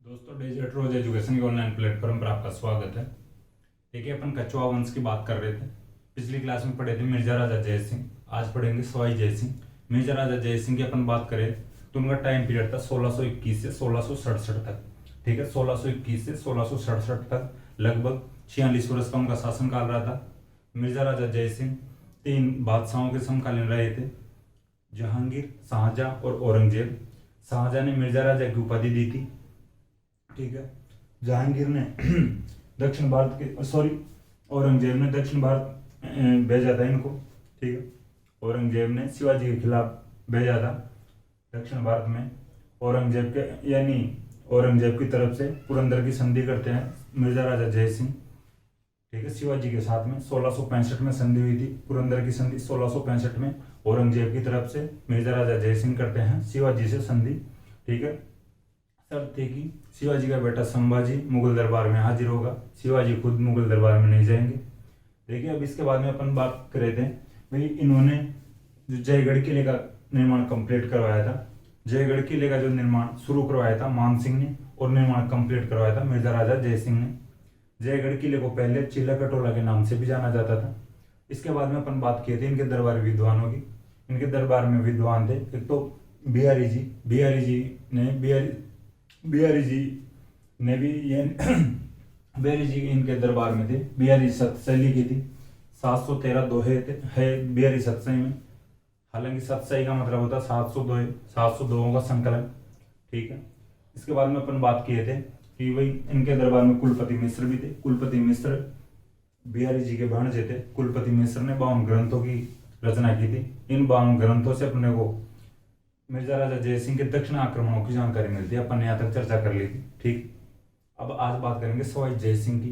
दोस्तों डिजिटल रोज एजुकेशन के online platform पर आपका स्वागत है। देखिए अपन कछुआ वंश की बात कर रहे थे। पिछली क्लास में पढ़े थे मिर्जा राजा जय सिंह। आज पढ़ेंगे सवाई जय सिंह। मिर्जा राजा जय सिंह की अपन बात करें तो उनका टाइम पीरियड था 1621 से 1667 तक। ठीक है, 1621 से 1667 तक लगभग 46 वर्ष का उनका शासनकाल रहा था। मिर्जा राजा जय सिंह 3 बादशाहों के समकालीन रहे थे, जहांगीर, शाहजहां और औरंगजेब। शाहजहां ने मिर्जा राजा की उपाधि दी थी। ठीक है, जहांगीर ने दक्षिण भारत के औरंगजेब ने दक्षिण भारत भेजा था इनको। ठीक है, औरंगजेब ने शिवाजी के खिलाफ भेजा था दक्षिण भारत में। औरंगजेब के यानी औरंगजेब की तरफ से पुरंदर की संधि करते हैं मिर्जा राजा जय सिंह। ठीक है, शिवाजी के साथ में 1665 में संधि हुई थी। पुरंदर की संधि 1665 में औरंगजेब की तरफ से मिर्जा राजा जय सिंह करते हैं शिवाजी से संधि। ठीक है, शर्त थी कि शिवाजी का बेटा संभाजी मुगल दरबार में हाजिर होगा, शिवाजी खुद मुगल दरबार में नहीं जाएंगे। देखिए, अब इसके बाद में अपन बात कर रहे थे भाई इन्होंने जो जयगढ़ किले का निर्माण कंप्लीट करवाया था। जयगढ़ किले का जो निर्माण शुरू करवाया था मान सिंह ने और निर्माण कंप्लीट करवाया था मिर्जा राजा जय सिंह ने। जयगढ़ किले को पहले चिल्ला कटोला के नाम से भी जाना जाता था। इसके बाद में अपन बात किए थे इनके दरबारी विद्वानों की। इनके दरबार में विद्वान थे एक तो बिहारी जी बिहारी जी इनके दरबार में थे। बिहारी सतसई लिखी थी, 713 दोहे थे है बिहारी सतसई में। हालांकि सतसई का मतलब होता है 700 दोहे, 700 दोहों का संकलन। ठीक है, इसके बाद में अपन बात किए थे कि भाई इनके दरबार में कुलपति मिश्र भी थे। कुलपति मिश्र बिहारी जी के भांजे थे। कुलपति मिश्र ने 52 ग्रंथों की रचना की थी। इन 52 ग्रंथों से अपने को मिर्जा राजा जय सिंह के दक्षिण आक्रमणों की जानकारी मिलती है। अपन ने यहाँ तक चर्चा कर ली थी। ठीक, अब आज बात करेंगे सवाई जय सिंह की।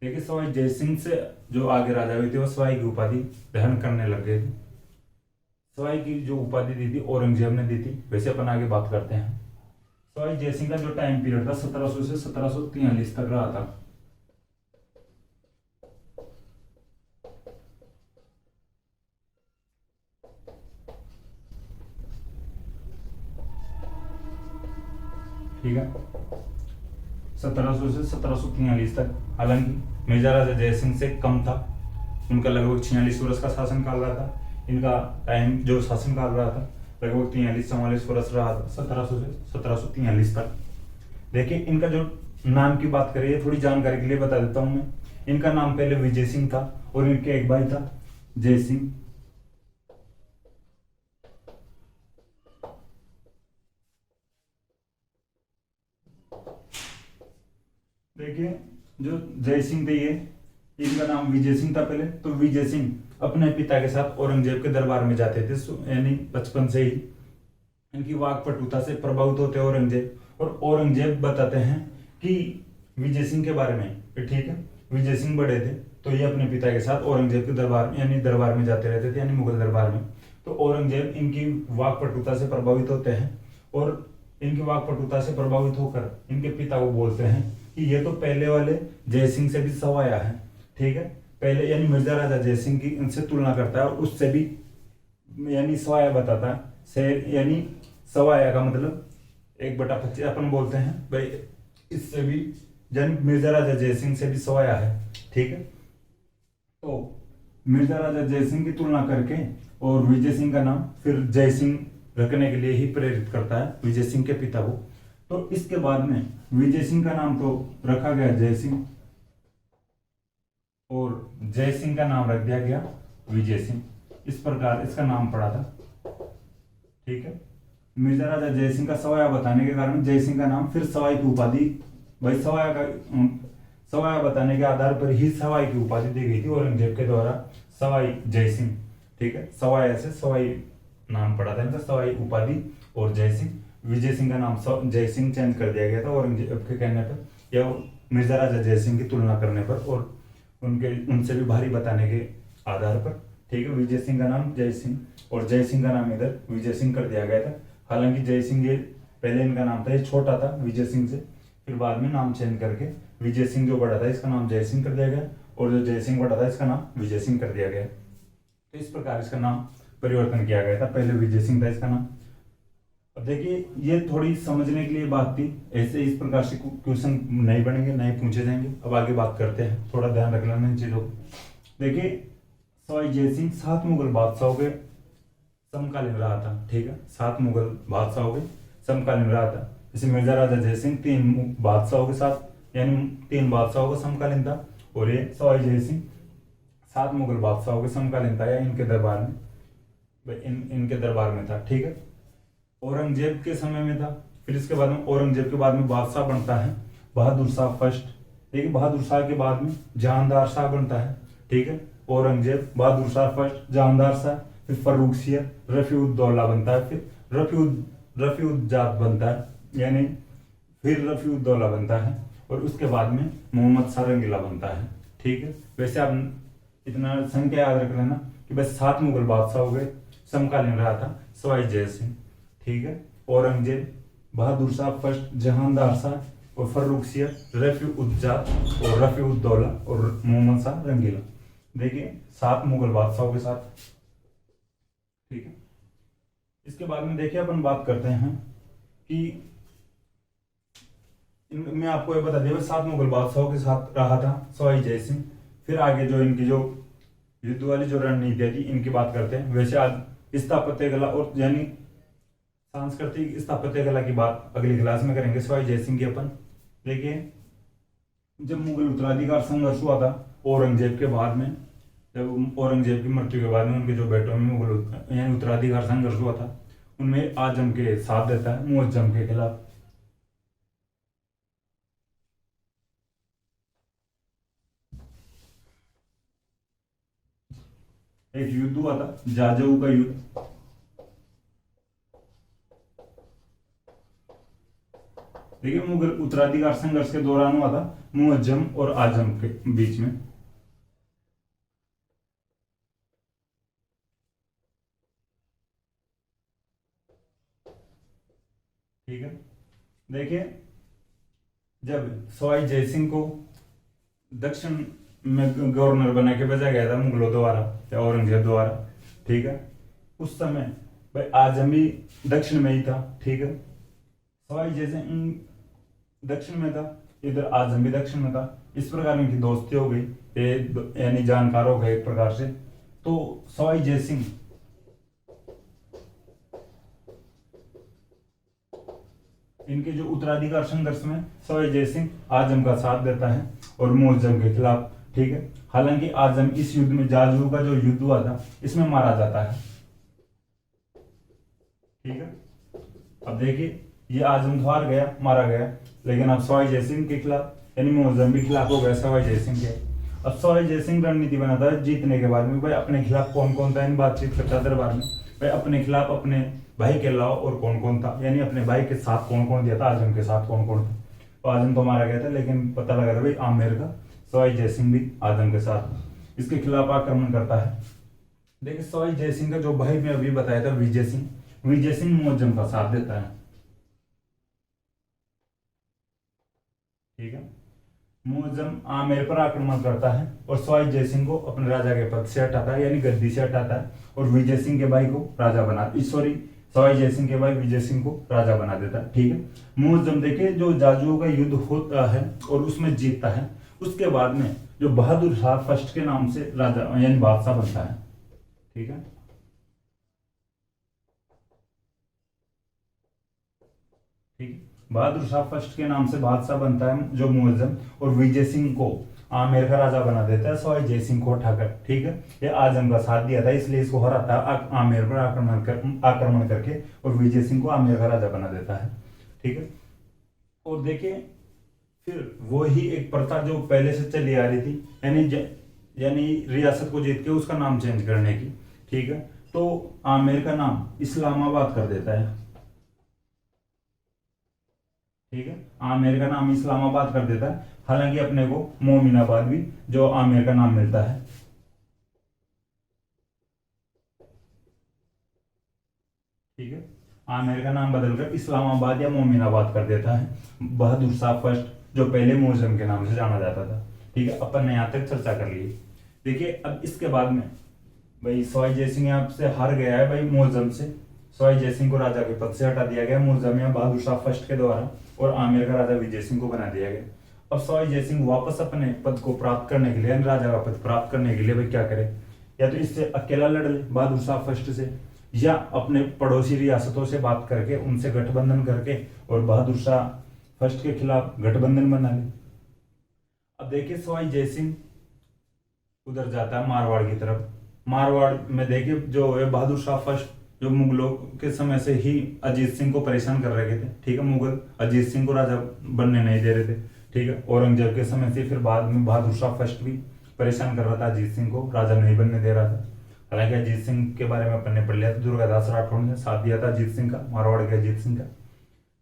देखिए, सवाई जय सिंह से जो आगे राजा हुए थे वो सवाई की उपाधि धारण करने लग गए थे। सवाई की जो उपाधि दी थी औरंगजेब ने दी थी। वैसे अपन आगे बात करते हैं। सवाई जय सिंह का जो टाइम पीरियड था 1700 से 1743 तक रहा था। ठीक है, 1700 से 1743 तक। हालांकि मिर्जा राजा जय सिंह से कम था, उनका लगभग 46 वर्ष का शासनकाल रहा था। इनका टाइम जो शासनकाल रहा था लगभग 43-44 वर्ष रहा था, 1700 से 1743 तक। देखिए, इनका जो नाम की बात करें थोड़ी जानकारी के लिए बता देता हूं मैं। इनका नाम पहले विजय सिंह था और इनके एक भाई था जय सिंह। देखिए, जो जय सिंह थे ये इनका नाम विजय सिंह था पहले। तो विजय सिंह अपने पिता के साथ औरंगजेब के दरबार में जाते थे, यानी बचपन से ही इनकी वाकपटुता से प्रभावित होते औरंगजेब। और औरंगजेब बताते हैं कि विजय सिंह के बारे में। ठीक है, विजय सिंह बड़े थे तो ये अपने पिता के साथ औरंगजेब के दरबार यानी दरबार में जाते रहते थे, यानी मुगल दरबार में। तो औरंगजेब इनकी वाकपटुता से प्रभावित होते हैं और इनकी वाकपटुता से प्रभावित होकर इनके पिता को बोलते हैं कि ये तो पहले वाले जय सिंह से भी सवाया है। ठीक है, पहले यानी मिर्जा राजा जय सिंह की इनसे तुलना करता है और उससे भी यानी सवाया बताता है। शेर यानी सवाया का मतलब 1/25 अपन बोलते हैं भाई, इससे भी यानी मिर्जा राजा जय सिंह से भी सवाया है। ठीक है, तो मिर्जा राजा जय सिंह की तुलना करके और विजय सिंह का नाम फिर जय सिंह रखने के लिए ही प्रेरित करता है विजय सिंह के पिता को। तो इसके बाद में विजय सिंह का नाम तो रखा गया जय सिंह और जय सिंह का नाम रख दिया गया विजय सिंह। इस प्रकार इसका नाम पड़ा था। ठीक है, मिर्जा राजा जय सिंह का सवाया बताने के कारण जय सिंह का नाम फिर सवाई की उपाधि, भाई सवाया बताने के आधार पर ही सवाई की उपाधि दी गई थी औरंगजेब के द्वारा, सवाई जय सिंह। ठीक है, सवाया से सवाई नाम पड़ा था इनका, सवाई उपाधि। और जय सिंह, विजय सिंह का नाम जय सिंह चेंज कर दिया गया था औरंगजेब के कहने पर या मिर्जा राजा जय सिंह की तुलना करने पर और उनसे भी भारी बताने के आधार पर। ठीक है, विजय सिंह का नाम जय सिंह और जय सिंह का नाम इधर विजय सिंह कर दिया गया था। हालांकि जय सिंह ये पहले इनका नाम था, ये छोटा था विजय सिंह से, फिर बाद में नाम चेंज करके विजय सिंह जो बड़ा था इसका नाम जय सिंह कर दिया गया और जो जय सिंह बड़ा था इसका नाम विजय सिंह कर दिया गया। तो इस प्रकार इसका नाम परिवर्तन किया गया था। पहले विजय सिंह था इसका नाम। अब अब देखिए ये थोड़ी समझने के लिए बात थी, ऐसे इस प्रकार से क्वेश्चन नहीं बनेंगे, नहीं पूछे जाएंगे। अब आगे बात करते हैं, थोड़ा ध्यान रख लेना इन चीजों को। देखिए सवाई जयसिंह 7 मुगल बादशाहों के समकालीन रहा था, ठीक है, 7 मुगल बादशाहों के समकालीन रहा था। जैसे मिर्जा राजा जयसिंह 3 बादशाहों के साथ, यानी 3 बादशाहों का समकालीन था, और ये सवाई जयसिंह 7 मुगल बादशाहों के समकालीन था, या इनके दरबार में इनके दरबार में था, ठीक है। औरंगजेब के समय में था। फिर इसके बाद में औरंगजेब के बाद में बादशाह बनता है बहादुर शाह फर्स्ट। देखिए बहादुर शाह के बाद में जहांदार शाह बनता है, ठीक है। औरंगजेब, बहादुर शाह फर्स्ट, जहांदार शाह, फिर फर्रुखसियर, रफीउद्दौला बनता है, फिर रफीउद्जात बनता है, यानी फिर रफीउद्दौला बनता है, और उसके बाद में मोहम्मद शाह रंगीला बनता है, ठीक है। वैसे आप इतना संख्या याद रख लेना कि बस 7 मुगल बादशाह हो गए, समकालीन रहा था सवाई जय सिंह, ठीक है। औरंगजेब, बहादुर शाह फर्स्ट, जहांदार शाह और फर्रुखसियर, रफीउद्जात और रफीउद्दौला और मोहम्मद शाह रंगीला। देखिए 7 मुगल बादशाहों के साथ, ठीक है। इसके बाद में देखिए अपन बात करते हैं कि मैं आपको ये बता दिया 7 मुगल बादशाहों के साथ रहा था सवाई जय सिंह। फिर आगे जो इनकी जो युद्ध वाली जो रणनीति थी इनकी बात करते हैं। वैसे आज स्थापत्य कला और यानी सांस्कृतिक स्थापत्य कला की बात अगली क्लास में करेंगे सवाई जय सिंह की अपन। देखिए जब मुगल उत्तराधिकार संघर्ष हुआ था औरंगजेब के बाद में, जब औरंगजेब की मृत्यु के बाद में उनके जो बेटों में मुगल यानी उत्तराधिकार संघर्ष हुआ था, उनमें आजम के साथ देता है मुअज्जम के खिलाफ। एक युद्ध हुआ था जाजऊ का युद्ध। देखिए मुगल उत्तराधिकार संघर्ष के दौरान हुआ था मुअज्जम और आजम के बीच में। ठीक है, देखिए जब सवाई जय सिंह को दक्षिण में गवर्नर बना के भेजा गया था मुगलों द्वारा या औरंगजेब द्वारा, ठीक है, उस समय भाई आजम भी दक्षिण में ही था, ठीक है। सवाई जय सिंह दक्षिण में था, इधर आजम भी दक्षिण में था। इस प्रकार इनकी दोस्ती हो गई, यानी जानकार हो गए एक प्रकार से। तो सवाई जय सिंह इनके जो उत्तराधिकार संघर्ष में सवाई जय सिंह आजम का साथ देता है और मुअज्जम के खिलाफ, ठीक है। हालांकि आजम इस युद्ध में जाजू का जो युद्ध हुआ था इसमें मारा जाता है, ठीक है। अब देखिए ये आजम तो हार गया, मारा गया, लेकिन अब सवाई जय सिंह के खिलाफ यानी मुअज्जम भी खिलाफ हो गया सवाई जय सिंह के। अब सवाई जय सिंह रणनीति बनाता है जीतने के बाद में, भाई अपने खिलाफ कौन कौन था, इन बातचीत करता दरबार में, भाई अपने खिलाफ अपने भाई के अलावा और कौन कौन था, यानी अपने भाई के साथ कौन कौन दिया था, आजम के साथ कौन कौन था। तो आजम तो मारा गया था, लेकिन पता लगा था भाई आमेर का सवाई जय सिंह भी आजम के साथ इसके खिलाफ आक्रमण करता है। देखिए सवाई जय सिंह का जो भाई मैं अभी बताया था विजय सिंह मुअज्जम का साथ देता है, ठीक है। मुअज्जम आमेर पर आक्रमण करता है और सवाई जय सिंह को अपने राजा के पद से हटाता है, यानी गद्दी से हटाता है, और विजय सिंह के भाई को राजा बना सवाई जय सिंह के भाई विजय सिंह को राजा बना देता है, ठीक है। मुअज्जम देखिए जो जाजुओं का युद्ध होता है और उसमें जीतता है, उसके बाद में जो बहादुर शाह फर्स्ट के नाम से राजा यानी बादशाह बनता है, ठीक है। ठीक, बहादुर शाह फर्स्ट के नाम से बादशाह बनता है जो मुअज्जम, और विजय सिंह को आमेर का राजा बना देता है सवाई जय सिंह को उठाकर, ठीक है। ये आजम का साथ दिया था इसलिए इसको हराता है आमेर पर आक्रमण करके, और विजय सिंह को आमेर का राजा बना देता है, ठीक है। और देखिए फिर वो ही एक प्रथा जो पहले से चली आ रही थी, यानी रियासत को जीत के उसका नाम चेंज करने की, ठीक है। तो आमेर का नाम इस्लामाबाद कर देता है, ठीक है। आमेर का नाम इस्लामाबाद कर देता है, हालांकि अपने को मोमिनाबाद भी जो आमेर का नाम मिलता है, ठीक है। आमेर का नाम बदलकर इस्लामाबाद या मोमिनाबाद कर देता है बहादुर शाह फर्स्ट, जो पहले मुअज्जम के नाम से जाना जाता था, ठीक है। अपन ने यहाँ तक चर्चा कर ली। देखिए अब इसके बाद में भाई सवाई जय सिंह यहाँ से हार गया है भाई मुअज्जम से, सवाई जय सिंह को राजा के पद से हटा दिया गया मुर्जा मियां बहादुर शाह फर्स्ट के द्वारा और आमेर का राजा विजय सिंह को बना दिया गया। अब सवाई जय सिंह वापस अपने पद को प्राप्त करने के लिए, राजा का पद प्राप्त करने के लिए भाई क्या करे, या तो इससे अकेला लड़ ले बहादुर शाह फर्स्ट से, या अपने पड़ोसी रियासतों से बात करके उनसे गठबंधन करके और बहादुर शाह फर्स्ट के खिलाफ गठबंधन बना ले। अब देखिए सवाई जय सिंह उधर जाता है मारवाड़ की तरफ। मारवाड़ में देखिए जो है बहादुर शाह फर्स्ट जो मुगलों के समय से ही अजीत सिंह को परेशान कर रहे थे, ठीक है, मुगल अजीत सिंह को राजा बनने नहीं दे रहे थे, ठीक है, औरंगजेब के समय से, फिर बाद में बहादुर शाह फर्स्ट भी परेशान कर रहा था अजीत सिंह को, राजा नहीं बनने दे रहा था। हालांकि अजीत सिंह के बारे में अपन ने पढ़ लिया था, दुर्गादास राठौड़ ने साथ दिया था अजीत सिंह का, मारवाड़ के अजीत सिंह का।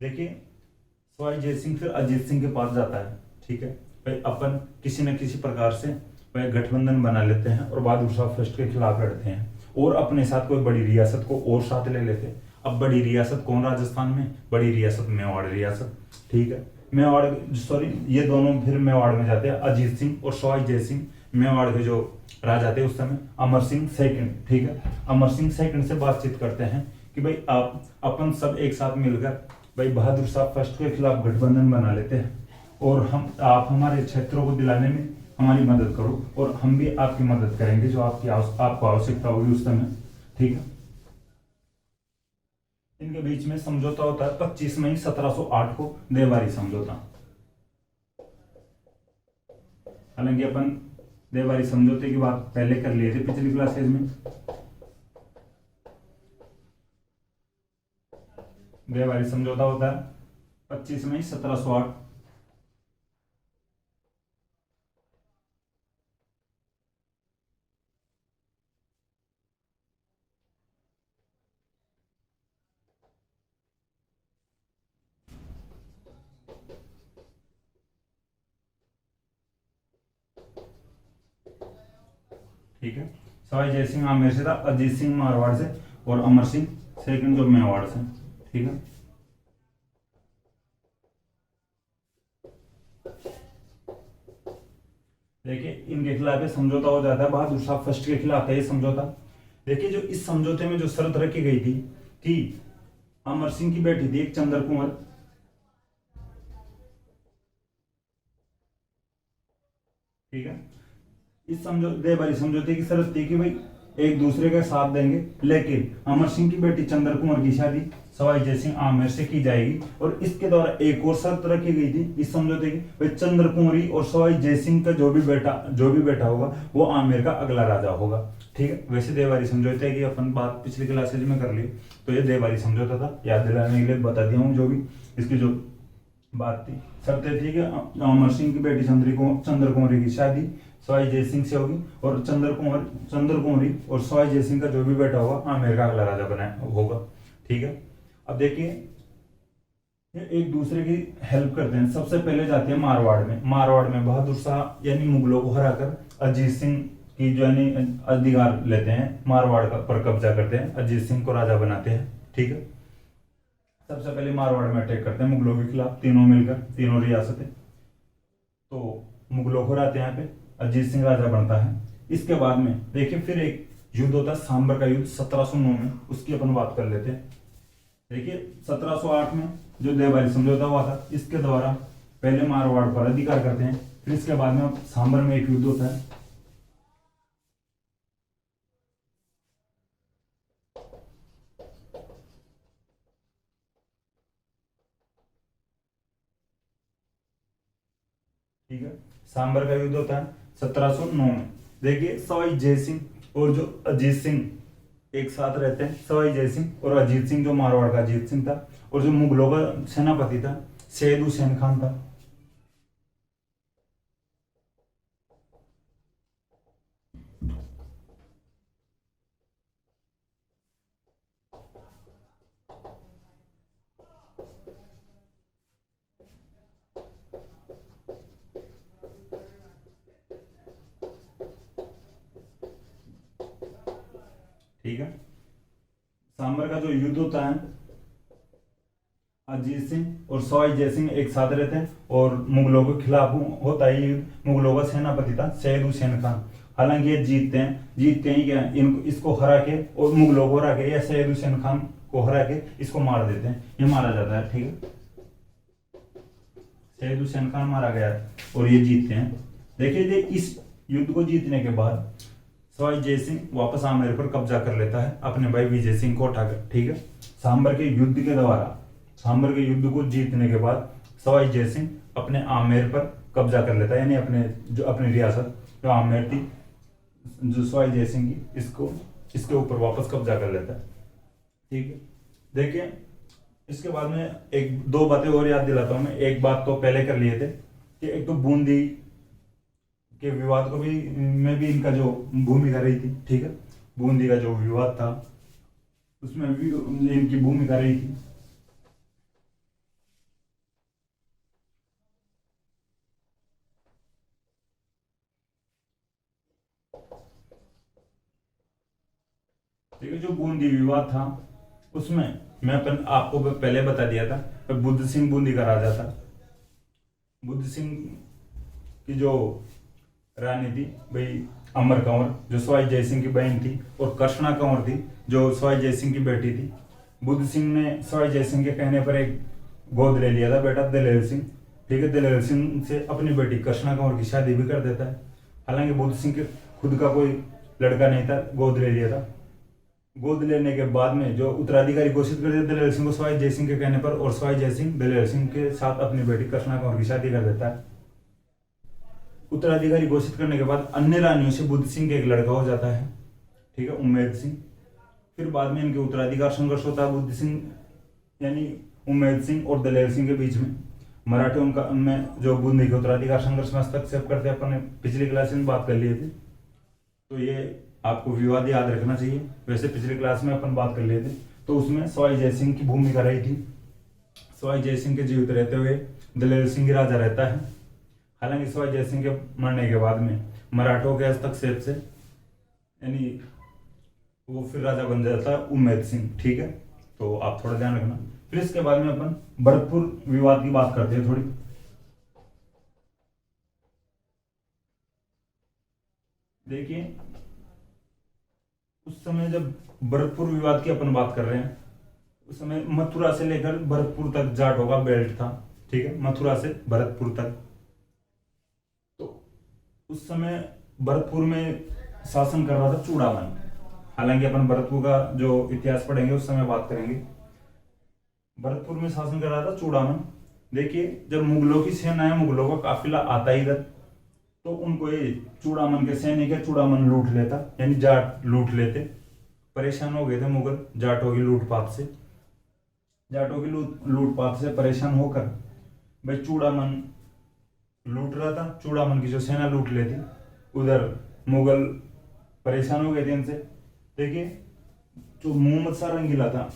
देखिए सवाई जय सिंह फिर अजीत सिंह के पास जाता है, ठीक है, भाई अपन किसी न किसी प्रकार से भाई गठबंधन बना लेते हैं और बहादुर शाह फर्स्ट के खिलाफ लड़ते हैं और अपने साथ कोई बड़ी रियासत को और साथ ले लेते हैं। अब बड़ी रियासत कौन, राजस्थान में बड़ी रियासत मेवाड़ रियासत, ठीक है, मेवाड़ सॉरी ये दोनों फिर मेवाड़ में जाते हैं, अजीत सिंह और सवाई जय सिंह मेवाड़ के जो राजा थे उस समय अमर सिंह सेकंड, ठीक है, अमर सिंह सेकंड से बातचीत करते हैं कि भाई आप अपन सब एक साथ मिलकर भाई बहादुर शाह फर्स्ट के खिलाफ गठबंधन बना लेते हैं और आप हमारे क्षेत्रों को दिलाने में हमारी मदद करो और हम भी आपकी मदद करेंगे जो आपको आवश्यकता होगी उस समय, ठीक है। इनके बीच में समझौता होता है 25 मई 1708 को, देवारी समझौता। हालांकि अपन देवारी समझौते की बात पहले कर लिए थे पिछली क्लासेज में। देवारी समझौता होता है 25 मई 1708। ठीक है, सवाई जय सिंह आमेर से था, अजीत सिंह मारवाड़ से और अमर सिंह सेकंड जो मेवाड़ से, ठीक है। देखिए इनके खिलाफ समझौता हो जाता है, बहादुर शाह फर्स्ट के खिलाफ है ये समझौता। देखिए जो इस समझौते में जो शर्त रखी गई थी कि अमर सिंह की बेटी थी एक चंद्र कुंवर, ठीक है, इस देवारी समझौते की शर्त थी कि भाई एक दूसरे का साथ देंगे, लेकिन अमर सिंह की बेटी चंद्र कुंवर की शादी सवाई जय सिंह आमेर से की जाएगी। और इसके द्वारा एक और शर्त रखी गई थी इस समझौते की, भाई चंद्र कुंवरी और सवाई जय सिंह का जो भी बेटा होगा वो आमेर का अगला राजा होगा, ठीक है। वैसे देवारी समझौते की अपन बात पिछली क्लासेज में कर ली, तो ये देवारी समझौता था, याद दिलाने के लिए बता दिया हूँ। जो भी इसकी जो बात थी, शर्तें थी कि अमर सिंह की बेटी चंद्र कुंवरी की शादी सवाई जय सिंह से होगी और चंद्र कुंवरी और सवाई जय सिंह का जो भी बेटा होगा आमेर का अगला राजा बना होगा, ठीक है। अब देखिए ये एक दूसरे की हेल्प करते हैं। सबसे पहले जाते हैं मारवाड़ में बहादुर शाह यानी मुगलों को हराकर अजीत सिंह की जो यानी अधिकार लेते हैं, मारवाड़ पर कब्जा करते हैं, अजीत सिंह को राजा बनाते हैं, ठीक है। सबसे पहले मारवाड़ में अटैक करते हैं मुगलों के खिलाफ, तीनों मिलकर, तीनों रियासतें, तो मुगलों को हराते हैं यहाँ पे, अजीत सिंह राजा बनता है। इसके बाद में देखिए फिर एक युद्ध होता है सांबर का युद्ध 1709 में, उसकी अपन बात कर लेते हैं। देखिए 1708 में जो देवारी समझौता हुआ था, इसके द्वारा पहले मारवाड़ पर अधिकार करते हैं, फिर इसके बाद में सांबर में एक युद्ध होता है। ठीक है, सांबर का युद्ध होता है 1709 में। देखिए सवाई जय सिंह और जो अजीत सिंह एक साथ रहते हैं, सवाई जय सिंह और अजीत सिंह जो मारवाड़ का अजीत सिंह था और जो मुगलों का सेनापति था सैयद हुसैन खान था। ठीक है, सांबर का जो युद्ध होता है, अजीत सिंह और सवाई जय सिंह एक साथ रहते हैं और मुगलों के खिलाफ होता है युद्ध। मुगलों का सेनापति था सैयद हुसैन खान। हालांकि ये जीतते हैं ही क्या, इनको इसको हरा के और मुगलों को हरा के या सैयद हुसैन खान को हरा के इसको मार देते हैं, ये मारा जाता है। ठीक है, शहीद हुसैन खान मारा गया और ये जीतते हैं। देखिए इस युद्ध को जीतने के बाद सवाई जय सिंह वापस आमेर पर कब्जा कर लेता है अपने भाई विजय सिंह को उठाकर। ठीक है, सांबर के युद्ध के द्वारा, सांबर के युद्ध को जीतने के बाद सवाई जय सिंह अपने आमेर पर कब्जा कर लेता है, यानी अपनी रियासत जो आमेर थी, जो सवाई जय सिंह की, इसके ऊपर वापस कब्जा कर लेता है। ठीक है, देखिए इसके बाद में एक दो बातें और याद दिलाता हूं मैं। एक बात तो पहले कर लिए थे कि एक तो बूंदी के विवाद को भी में भी इनका जो भूमिका रही थी। ठीक है, बूंदी का जो विवाद था उसमें भी इनकी भूमिका रही थी। ठीक है, जो बूंदी विवाद था उसमें मैं आपको पहले बता दिया था, बुद्ध सिंह बूंदी का राजा था। बुद्ध सिंह की जो रानी थी भाई अमर कंवर, जो सवाई जय सिंह की बहन थी, और कृष्णा कंवर थी जो सवाई जय सिंह की बेटी थी। बुद्ध सिंह ने सवाई जय सिंह के कहने पर एक गोद ले लिया था बेटा दलेर सिंह। ठीक है, दलेर सिंह से अपनी बेटी कृष्णा कंवर की शादी भी कर देता है। हालांकि बुद्ध सिंह के खुद का कोई लड़का नहीं था, गोद ले लिया था। गोद लेने के बाद में जो उत्तराधिकारी घोषित कर दिया दलेर सिंह को सवाई जय सिंह के कहने पर, और सवाई जय सिंह दलेर सिंह के साथ अपनी बेटी कृष्णा कंवर की शादी कर देता है। उत्तराधिकारी घोषित करने के बाद अन्य रानियों से बुद्ध सिंह का एक लड़का हो जाता है। ठीक है, उम्मेद सिंह। फिर बाद में इनके उत्तराधिकार संघर्ष होता है बुद्ध सिंह यानी उम्मेद सिंह और दलेर सिंह के बीच में। मराठे उनमें जो बूंदी के उत्तराधिकार संघर्ष में हस्तक्षेप करते हैं, अपन ने पिछली क्लास में बात कर लिए थे, तो ये आपको विवाद याद रखना चाहिए। वैसे पिछली क्लास में अपन बात कर लिए थे, तो उसमें सवाई जय सिंह की भूमिका रही थी। सवाई जय सिंह के जीवित रहते हुए दलेर सिंह राजा रहता है। हालांकि सवाई जय सिंह के मरने के बाद में मराठों के हस्तक्षेप से यानी वो फिर राजा बन जाता है उम्मेद सिंह। ठीक है, तो आप थोड़ा ध्यान रखना। फिर इसके बाद में अपन भरतपुर विवाद की बात करते हैं थोड़ी। देखिए उस समय जब भरतपुर विवाद की अपन बात कर रहे हैं, उस समय मथुरा से लेकर भरतपुर तक जाटों का बेल्ट था। ठीक है, मथुरा से भरतपुर तक। तो उस समय भरतपुर में शासन कर रहा था चूड़ामन। हालांकि अपन भरतपुर का जो इतिहास पढ़ेंगे उस समय बात करेंगे। भरतपुर में शासन कर रहा था चूड़ामन। देखिए जब मुगलों की सेना है, मुगलों का काफिला आता ही इधर, तो उनको ये चूड़ामन के सैनिक है चूड़ामन लूट लेता, यानी जाट लूट लेते। परेशान हो गए थे मुगल जाटों की लूटपाट से। जाटों की लूटपाट से परेशान होकर भाई चूड़ामन लूट रहा था, चूड़ामन की जो सेना लूट लेती, उधर मुगल परेशान हो गए थे इनसे। देखिए जो मोहम्मद शाह रंगीला था,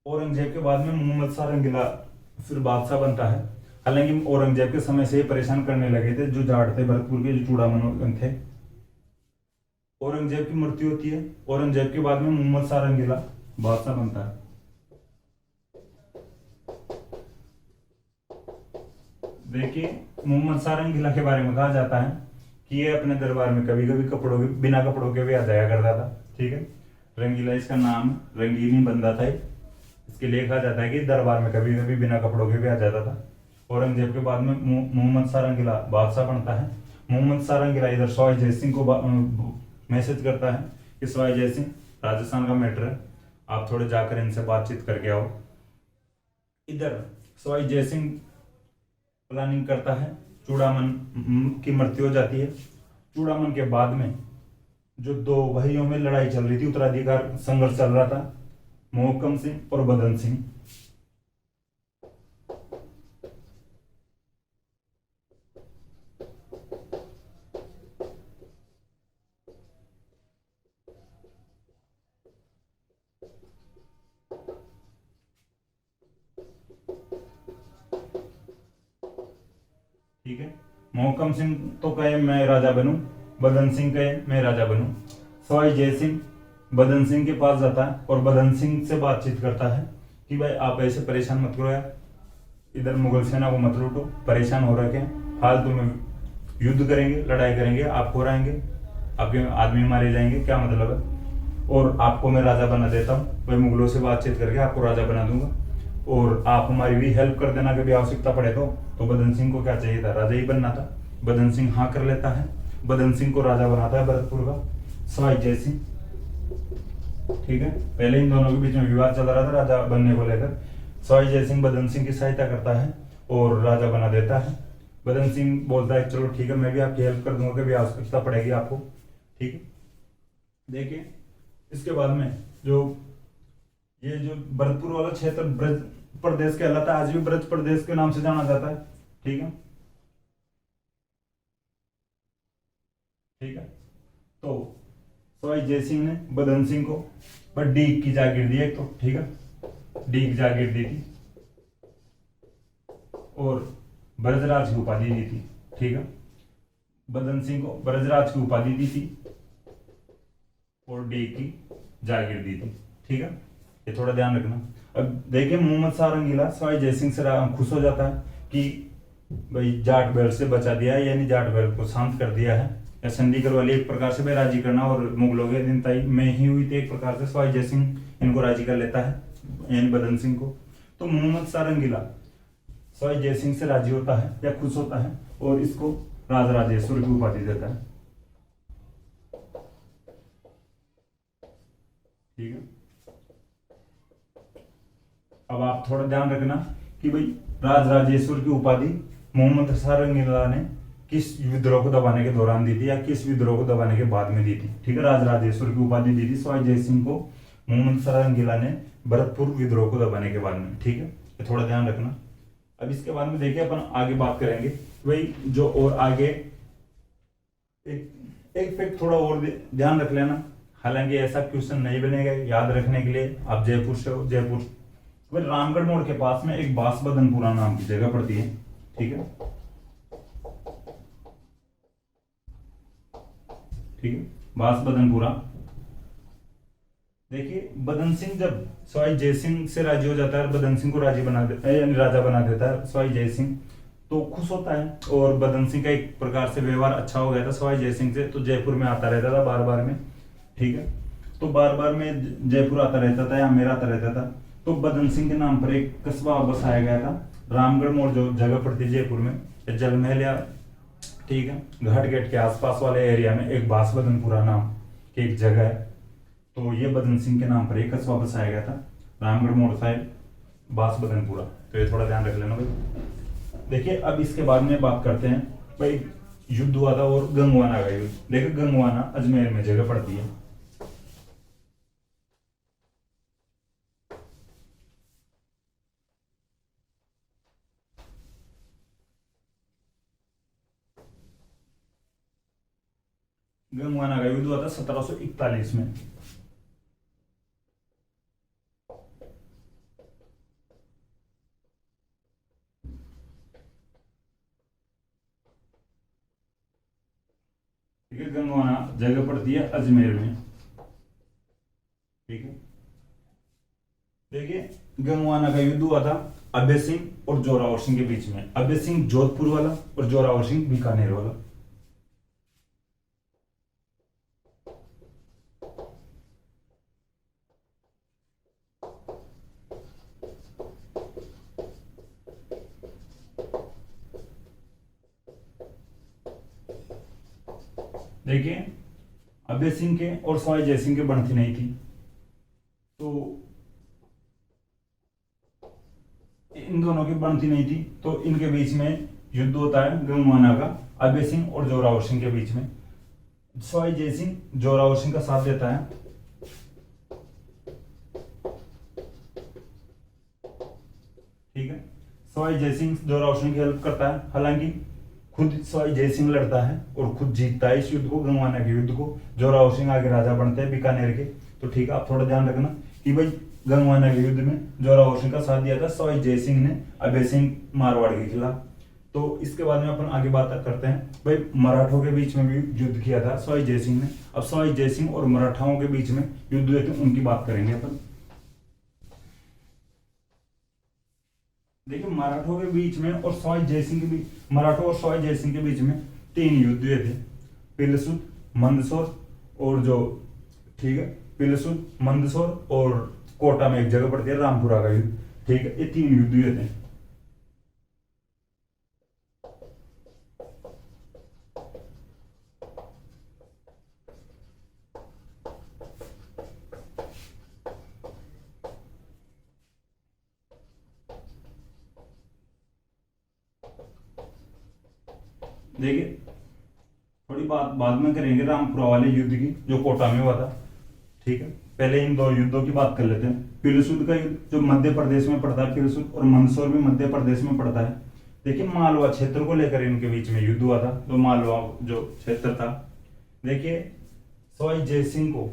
औरंगजेब के बाद में मोहम्मद शाह रंगीला फिर बादशाह बनता है। हालांकि औरंगजेब के समय से ही परेशान करने लगे थे जो जाट थे भरतपुर के, जो चूड़ामन थे। औरंगजेब की मृत्यु होती है, औरंगजेब के बाद में मोहम्मद शाह रंगीला बादशाह बनता है। देखिए मोहम्मद शाह रंगीला के बारे में कहा जाता है कि ये अपने दरबार में कभी कभी बिना कपड़ों के भी आ जाया करता था। ठीक है, रंगीला इसका नाम, रंगीनी बंदा था। इसके लिए कहा जाता है कि दरबार में कभी कभी बिना कपड़ों के भी आ जाता था। औरंगजेब के बाद में मोहम्मद शाह रंगीला बादशाह बनता है। मोहम्मद शाह रंगीला इधर सवाई जय सिंह को मैसेज करता है कि सवाई जय सिंह राजस्थान का मैटर है, आप थोड़े जाकर इनसे बातचीत करके आओ। इधर सवाई जय सिंह प्लानिंग करता है, चूड़ामन की मृत्यु हो जाती है। चूड़ामन के बाद में जो दो भाइयों में लड़ाई चल रही थी, उत्तराधिकार संघर्ष चल रहा था, मोहकम सिंह और बदन सिंह। ठीक है, मोहकम सिंह तो कहे मैं राजा बनूं, बदन सिंह कहे मैं राजा बनूं। सवाई जय सिंह बदन सिंह के पास जाता है और बदन सिंह से बातचीत करता है कि भाई आप ऐसे परेशान मत करो यार, इधर मुगल सेना को मत लूटो, परेशान हो रखे हैं, फालतू में युद्ध करेंगे, लड़ाई करेंगे, आप हो रहेंगे, आपके आदमी मारे जाएंगे, क्या मतलब है। और आपको मैं राजा बना देता हूँ, वही मुगलों से बातचीत करके आपको राजा बना दूंगा और आप हमारी भी हेल्प कर देना कभी आवश्यकता पड़े तो बदन सिंह को क्या चाहिए था, राजा ही बनना था। बदन सिंह हाँ कर लेता है, बदन सिंह को राजा बनाता है भरतपुर का सवाई जय सिंह। ठीक है, पहले इन दोनों के बीच में विवाद चल रहा था राजा बनने को लेकर। सवाई जय सिंह बदन सिंह की सहायता करता है और राजा बना देता है। बदन सिंह बोलता है चलो ठीक है, मैं भी आपकी हेल्प कर दूंगा, कभी आवश्यकता पड़ेगी आपको। ठीक है, देखिए इसके बाद में ये जो भरतपुर वाला क्षेत्र ब्रज प्रदेश कहलाता है, आज भी ब्रज प्रदेश के नाम से जाना जाता है। ठीक है, ठीक है, तो सवाई जय सिंह ने बदन सिंह को बस डीग की जागीर दी एक तो। ठीक है, डीग की जागीर दी थी और ब्रजराज की उपाधि दी थी। ठीक है, बदन सिंह को ब्रजराज की उपाधि दी थी और डीग की जागीर दी थी। ठीक है, ये थोड़ा ध्यान रखना। अब देखिए मोहम्मद शाह रंगीला सवाई जय सिंह से खुश हो जाता है कि भाई जाट बैल से बचा दिया है, यानी जाट बैल को शांत कर दिया है। या चंडीगढ़ वाली एक प्रकार से राजी करना और मुगलों के दिन तय में ही हुई थी एक प्रकार से, सवाई जय सिंह इनको राजी कर लेता है यानी बदन सिंह को। तो मोहम्मद शाह रंगीला सवाई जय सिंह से राजी होता है या खुश होता है और इसको राजराजेश्वर की उपाधि देता है। ठीक है, अब आप थोड़ा ध्यान रखना कि भाई राजराजेश्वर की उपाधि मोहम्मद शाह रंगीला ने किस विद्रोह को दबाने के दौरान दी थी या किस विद्रोह को दबाने के बाद में दी थी। ठीक है, राजराजेश्वर की उपाधि दी थी सवाई जय सिंह को मोहम्मद शाह रंगीला ने भरतपुर विद्रोह को दबाने के बाद में। ठीक है, ये थोड़ा ध्यान रखना। अब इसके बाद में देखिए अपन आगे बात करेंगे भाई जो और आगे एक फैक्ट थोड़ा और ध्यान रख लेना, हालांकि ऐसा क्वेश्चन नहीं बनेगा, याद रखने के लिए आप जयपुर से हो, जयपुर रामगढ़ मोड़ के पास में एक बांसबदनपुरा नाम की जगह पड़ती है। ठीक है, ठीक है, बांसबदनपुरा। देखिए बदन सिंह जब सवाई जय सिंह से राजी हो जाता है, बदन सिंह को राजी बना देता है यानी राजा बना देता है सवाई जय सिंह, तो खुश होता है और बदन सिंह का एक प्रकार से व्यवहार अच्छा हो गया था सवाई जय सिंह से, तो जयपुर में आता रहता था बार बार में। ठीक है, तो बार बार में जयपुर आता रहता था या मेरा आता रहता था, तो बदन सिंह के नाम पर एक कस्बा बसाया गया था रामगढ़ मोड़ जो जगह पड़ती जयपुर में, जल महल या ठीक है घाट गेट के आसपास वाले एरिया में एक बांसबदनपुरा नाम की एक जगह है, तो ये बदन सिंह के नाम पर एक कस्बा बसाया गया था रामगढ़ मोड़ साहिब बांसबदनपुरा। तो ये थोड़ा ध्यान रख लेना भाई। देखिए अब इसके बाद में बात करते हैं भाई युद्ध हुआ था और गंगवाना का युद्ध। देखिए गंगवाना अजमेर में जगह पड़ती है। गंगवाना का युद्ध हुआ था 1741 में। ठीक है, गंगवाना जगह पड़ती है अजमेर में। ठीक है, देखिए गंगवाना का युद्ध हुआ था अभय सिंह और जोरावर सिंह के बीच में। अभय सिंह जोधपुर वाला और जोरावर सिंह बीकानेर वाला। देखिए अभय सिंह के और सवाई जय सिंह के बनती नहीं थी, तो इन दोनों की बनती नहीं थी, तो इनके बीच में युद्ध होता है गंगवाना का अभय सिंह और जोरावर सिंह के बीच में। सवाई जय सिंह जोरावर सिंह का साथ देता है। ठीक है, सवाई जय सिंह जोरावर सिंह की हेल्प करता है, हालांकि खुद सवाई जय सिंह लड़ता है और खुद जीतता है इस युद्ध को, गंगवाना के युद्ध को। जोरावर सिंह आगे राजा बनते हैं बीकानेर के। तो ठीक है, आप थोड़ा ध्यान रखना कि भाई गंगवाना के युद्ध में जोरावर सिंह का साथ दिया था सवाई जय सिंह ने अभय सिंह मारवाड़ के खिलाफ। तो इसके बाद में अपन आगे बात करते हैं भाई मराठों के बीच में भी युद्ध किया था सवाई जय सिंह ने। अब सवाई जय सिंह और मराठाओं के बीच में युद्ध हुए थे, उनकी बात करेंगे अपन। देखिए मराठों के बीच में और सवाई जय सिंह के बीच, मराठों और सवाई जय सिंह के बीच में 3 युद्ध हुए थे, पिलसुत, मंदसौर और जो ठीक है पिलसुद, मंदसौर और कोटा में एक जगह पड़ती है रामपुरा का युद्ध। ठीक है, ये 3 युद्ध हुए थे। देखिए थोड़ी बात बाद में करेंगे रामपुरा वाले युद्ध की जो कोटा में हुआ था। ठीक है, पहले इन 2 युद्धों की बात कर लेते हैं। पिलसुद का युद्ध जो मध्य प्रदेश में पड़ता है, पिलसुद, और मंदसौर भी मध्य प्रदेश में पड़ता है। देखिए मालवा क्षेत्र को लेकर इनके बीच में युद्ध हुआ था। तो मालवा जो क्षेत्र था, देखिए सवाई जयसिंह को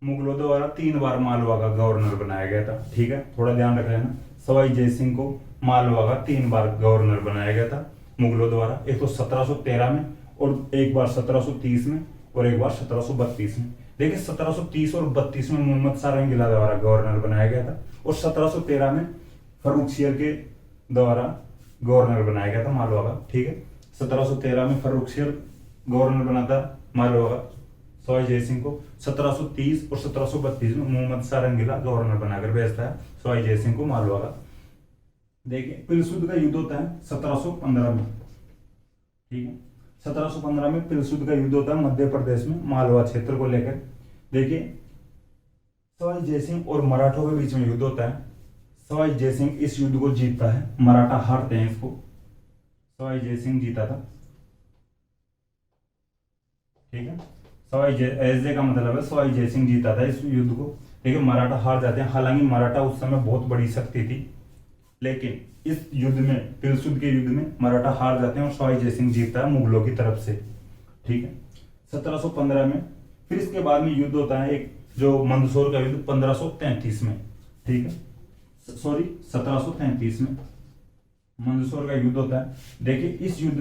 मुगलों द्वारा 3 बार मालवा का गवर्नर बनाया गया था। ठीक है, थोड़ा ध्यान रख लेना, सवाई जयसिंह को मालवा का 3 बार गवर्नर बनाया गया था मुगलों द्वारा। एक तो 1713 में, और एक बार 1730 में, और एक बार 1732 में। देखिए 1730 और 32 में मोहम्मद सारंगीला द्वारा गवर्नर बनाया गया था, और 1713 में फर्रुखसियर के द्वारा गवर्नर बनाया गया था मालवा का। ठीक है, 1713 में फर्रुखसियर गवर्नर बना था मालवा का सवाई जयसिंह को। 1730 और 1732 में मोहम्मद सारंगीला गवर्नर बनाकर भेजता है सवाई जयसिंह को मालवा का। देखिए पिलसुद का युद्ध होता है 1715 में। ठीक है, 1715 में पिलसुद का युद्ध होता है मध्य प्रदेश में मालवा क्षेत्र को लेकर। देखिए सवाई जयसिंह और मराठों के बीच में युद्ध होता है। सवाई जयसिंह इस युद्ध को जीतता है, मराठा हारते हैं इसको, सवाई जयसिंह जीता था। ठीक है, सवाई जय का मतलब है सवाई जयसिंह जीता था इस युद्ध को। ठीक है, मराठा हार जाते हैं। हालांकि मराठा उस समय बहुत बड़ी शक्ति थी, लेकिन इस युद्ध में, पिलसुद के युद्ध में मराठा हार जाते हैं और सवाई जयसिंह जीतता है मुगलों की तरफ से। ठीक है, 1715 में फिर इसके बाद में युद्ध होता है एक जो मंदसौर का युद्ध 1533 में। ठीक है, सॉरी 1733 में मंदसौर का युद्ध होता है। देखिए इस युद्ध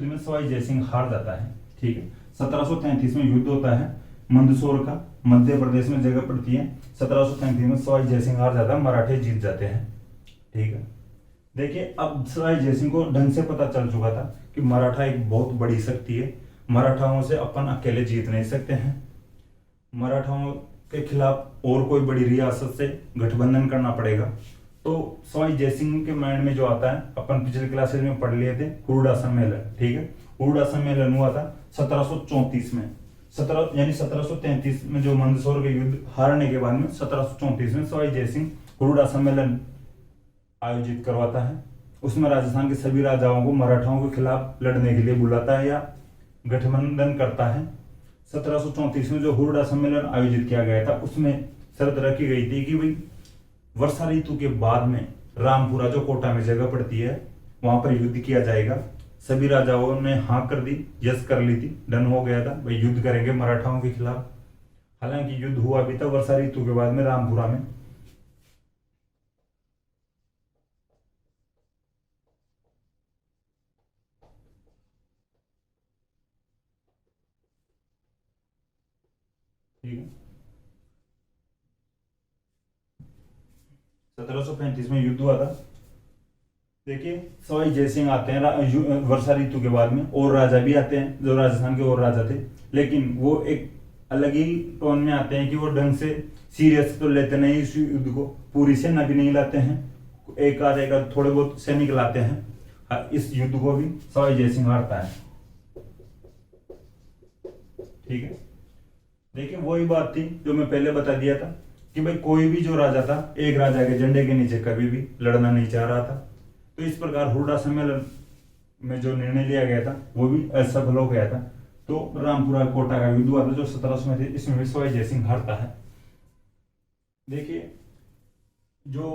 में सवाई जयसिंह हार जाता है। ठीक है, 1733 में युद्ध होता है मंदसौर का, मध्य प्रदेश में जगह पड़ती है। 1733 में सवाई जयसिंह हार जाता है, मराठे जीत जाते हैं। ठीक है, देखिए अब सवाई जयसिंह को ढंग से पता चल चुका था कि मराठा एक बहुत बड़ी शक्ति है, मराठाओं से अपन अकेले जीत नहीं सकते हैं, मराठाओं के खिलाफ और कोई बड़ी रियासत से गठबंधन करना पड़ेगा। तो सवाई जयसिंह के माइंड में जो आता है, अपन पिछले क्लासेस में पढ़ लिए थे, हुरडा सम्मेलन। ठीक है, हुरडा सम्मेलन हुआ था 1734 में। 1733 में जो मंदसौर के युद्ध हारने के बाद में 1734 में सवाई जयसिंह हुरडा सम्मेलन आयोजित करवाता है। उसमें राजस्थान के सभी राजाओं को मराठाओं के खिलाफ लड़ने के लिए बुलाता है या गठबंधन करता है। 1734 में जो हुरडा सम्मेलन आयोजित किया गया था, उसमें शर्त रखी गई थी कि भाई वर्षा ऋतु के बाद में रामपुरा जो कोटा में जगह पड़ती है, वहां पर युद्ध किया जाएगा। सभी राजाओं ने हाँ कर दी, यस कर ली थी, डन हो गया था भाई युद्ध करेंगे मराठाओं के खिलाफ। हालांकि युद्ध हुआ भी था वर्षा ऋतु के बाद में रामपुरा में। ठीक है, 1735 में युद्ध हुआ था। देखिए सवाई जयसिंह आते हैं वर्षा ऋतु के बाद में, और राजा भी आते हैं जो राजस्थान के और राजा थे, लेकिन वो एक अलग ही टोन में आते हैं कि वो ढंग से सीरियस तो लेते नहीं इस युद्ध को, पूरी सेना भी नहीं लाते हैं, एक आध थोड़े बहुत सैनिक लाते हैं। इस युद्ध को भी सवाई जयसिंह हारता है। ठीक है, देखिए वही बात थी जो मैं पहले बता दिया था कि भाई कोई भी जो राजा था, एक राजा के झंडे के नीचे कभी भी लड़ना नहीं चाह रहा था। तो इस प्रकार हुरडा सम्मेलन में जो निर्णय लिया गया था वो भी असफल हो गया था। तो रामपुरा कोटा का युद्ध हुआ था जो 1700 में थे, इसमें भी सवाई जयसिंह हारता है। देखिए जो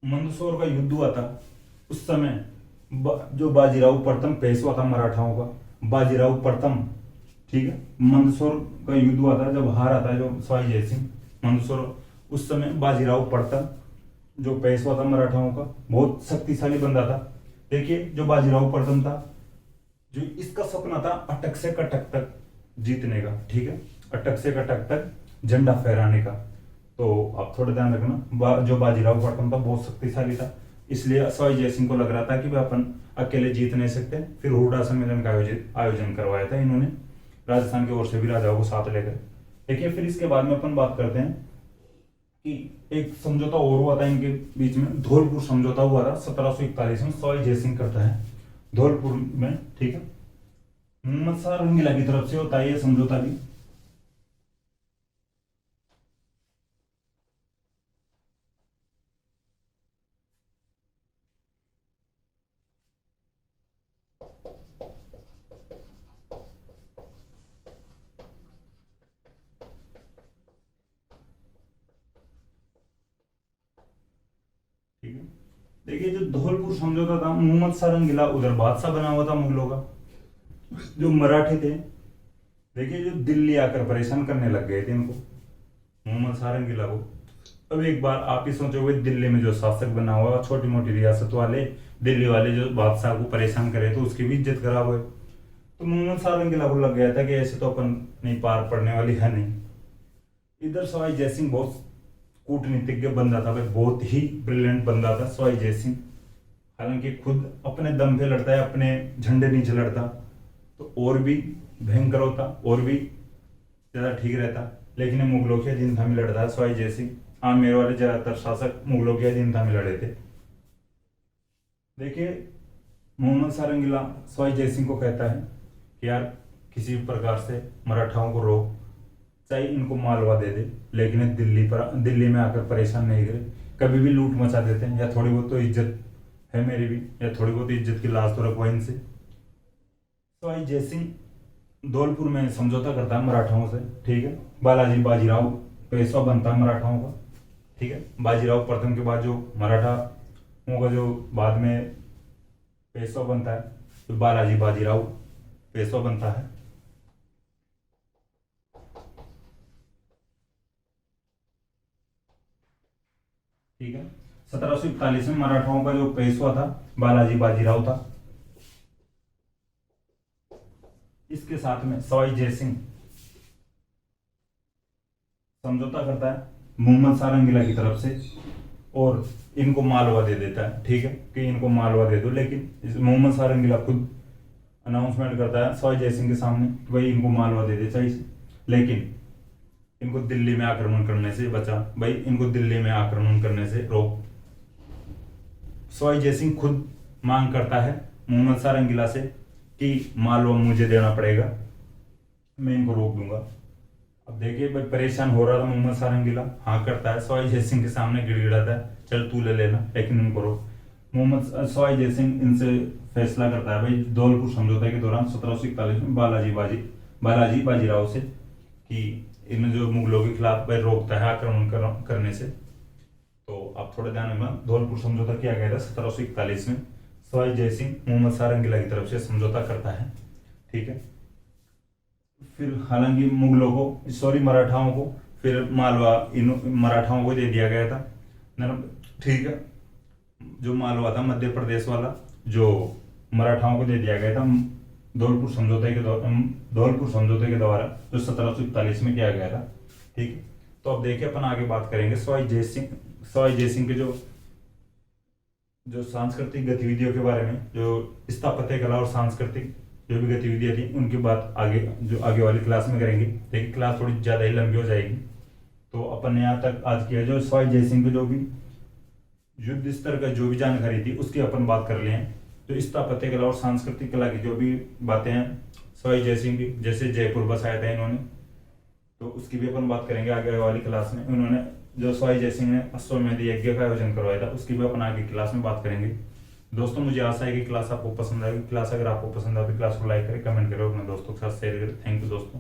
मंदसौर का युद्ध हुआ था उस समय जो बाजीराव प्रथम पेशवा था मराठाओं का, बाजीराव प्रथम। ठीक है, मंदसौर का युद्ध हुआ था जब हारा था जो सवाई जयसिंह मंदसौर, उस समय बाजीराव प्रथम जो पेशवा था मराठाओं का, बहुत शक्तिशाली बंदा था। देखिए जो बाजीराव प्रथम था, जो इसका सपना था अटक से कटक तक जीतने का। ठीक है, अटक से कटक तक झंडा फहराने का। तो आप थोड़ा ध्यान रखना, जो बाजीराव प्रथम था बहुत शक्तिशाली था, इसलिए सवाई जयसिंह को लग रहा था कि वे अपन अकेले जीत नहीं सकते। फिर हुरडा सम्मेलन का आयोजन करवाया था इन्होंने राजस्थान की ओर से भी राजाओं को साथ लेकर। देखिए फिर इसके बाद में अपन बात करते हैं कि एक समझौता और हुआ था इनके बीच में, धौलपुर समझौता हुआ था 1741 में, सवाई जयसिंह करता है धौलपुर में, ठीक है। मोहम्मद शाह रंगीला की तरफ से होता है ये समझौता भी। ठीक है, देखिए जो धौलपुर समझौता था, मोहम्मद शाह रंगीला उधर बादशाह बना हुआ था मुगलों का, जो मराठी थे देखिए जो दिल्ली आकर परेशान करने लग गए थे इनको, मोहम्मद शाह रंगीला को। अब एक बार आप ही सोचोगे, दिल्ली में जो शासक बना हुआ, छोटी मोटी रियासत वाले दिल्ली वाले जो बादशाह को परेशान करे तो उसकी भी इज्जत खराब हुई। तो मोहम्मद शाह रंगीला को लग गया था कि ऐसे तो अपन नहीं पार पड़ने वाली है नहीं। इधर सवाई जयसिंह बहुत कूटनीतिज्ञ बंदा था भाई, बहुत ही ब्रिलियंट बंदा था सवाई जयसिंह। हालांकि खुद अपने दम पे लड़ता है, अपने झंडे नीचे लड़ता तो और भी भयंकर होता, और भी ज्यादा ठीक रहता, लेकिन मुगलों के अधीनता में लड़ता है सवाई जयसिंह। हाँ, मेरे वाले ज्यादातर शासक मुगलों के अधीनता में लड़े थे। देखिए मोहम्मद शाह रंगीला सवाई जयसिंह को कहता है कि यार किसी भी प्रकार से मराठाओं को रोक, चाहे इनको मालवा दे दे, लेकिन दिल्ली में आकर परेशान नहीं करे, कभी भी लूट मचा देते हैं, या थोड़ी बहुत तो इज्जत है मेरी भी, या थोड़ी बहुत इज्जत की लाज तो रखवा इनसे। सवाई जयसिंह धौलपुर में समझौता करता है मराठाओं से, ठीक है। बालाजी बाजीराव पेशवा बनता है मराठाओं का, ठीक है। बाजीराव प्रथम के बाद जो मराठाओं का जो बाद में पेशवा बनता है, तो बालाजी बाजीराव पेशवा बनता है। ठीक है, 1741 में मराठाओं का जो पेशवा था बालाजी बाजीराव था। इसके साथ में सवाई जयसिंह समझौता करता है मोहम्मद शाह रंगीला की तरफ से, और इनको मालवा दे देता है, ठीक है, कि इनको मालवा दे दो। लेकिन मोहम्मद शाह रंगीला खुद अनाउंसमेंट करता है सवाई जयसिंह के सामने कि भाई इनको मालवा दे दे चाहिए, लेकिन इनको दिल्ली में आक्रमण करने से बचा, भाई इनको दिल्ली में आक्रमण करने से रोक। सवाई जयसिंह खुद मांग करता है मोहम्मद शाह रंगीला से कि मालवा मुझे देना पड़ेगा, मैं इनको रोक दूंगा। अब देखिए भाई परेशान हो रहा था मोहम्मद शाह रंगीला, हाँ करता है, सवाई जयसिंह के सामने गिड़गिड़ाता है, चल तू ले लेना, लेकिन इनको रोक। मोहम्मद सवाई जयसिंह इनसे फैसला करता है भाई धौलपुर समझौते के दौरान 1741 में बालाजी बाजीराव से कि इन जो मुगलों के खिलाफ भाई रोकता है आक्रमण करने से। तो आप थोड़ा ध्यान रखना, धौलपुर समझौता किया गया था 1741 में, सवाई जयसिंह मोहम्मद शाह रंगीला की तरफ से समझौता करता है, ठीक है। फिर हालांकि मुगलों को, सॉरी मराठाओं को, फिर मालवा इन मराठाओं को दे दिया गया था, ठीक है। जो मालवा था मध्य प्रदेश वाला, जो मराठाओं को दे दिया गया था धौलपुर समझौते के द्वारा जो 1741 में किया गया था, ठीक है। तो अब देखिए अपन आगे बात करेंगे सवाई जयसिंह के जो सांस्कृतिक गतिविधियों के बारे में, जो स्थापत्य कला और सांस्कृतिक जो भी गतिविधियां थी उनकी बात आगे वाली क्लास में करेंगे। लेकिन क्लास थोड़ी ज्यादा ही लंबी हो जाएगी, तो अपन ने यहाँ तक आज किया जो सवाई जयसिंह के जो भी युद्ध स्तर का जो भी जानकारी थी उसकी अपन बात कर लिए हैं। जो स्थापत्य कला और सांस्कृतिक कला की जो भी बातें हैं सवाई जयसिंह की, जैसे जयपुर बसाया था इन्होंने, तो उसकी भी अपन बात करेंगे आगे वाली क्लास में। उन्होंने जो सवाई जयसिंह ने अश्वमेध यज्ञ का आयोजन करवाया था उसकी भी अपन आगे क्लास में बात करेंगे। दोस्तों मुझे आशा है कि क्लास आपको पसंद आएगी। क्लास अगर आपको पसंद आए तो क्लास को लाइक करें, कमेंट करें, अपने दोस्तों के साथ शेयर करें। थैंक यू दोस्तों।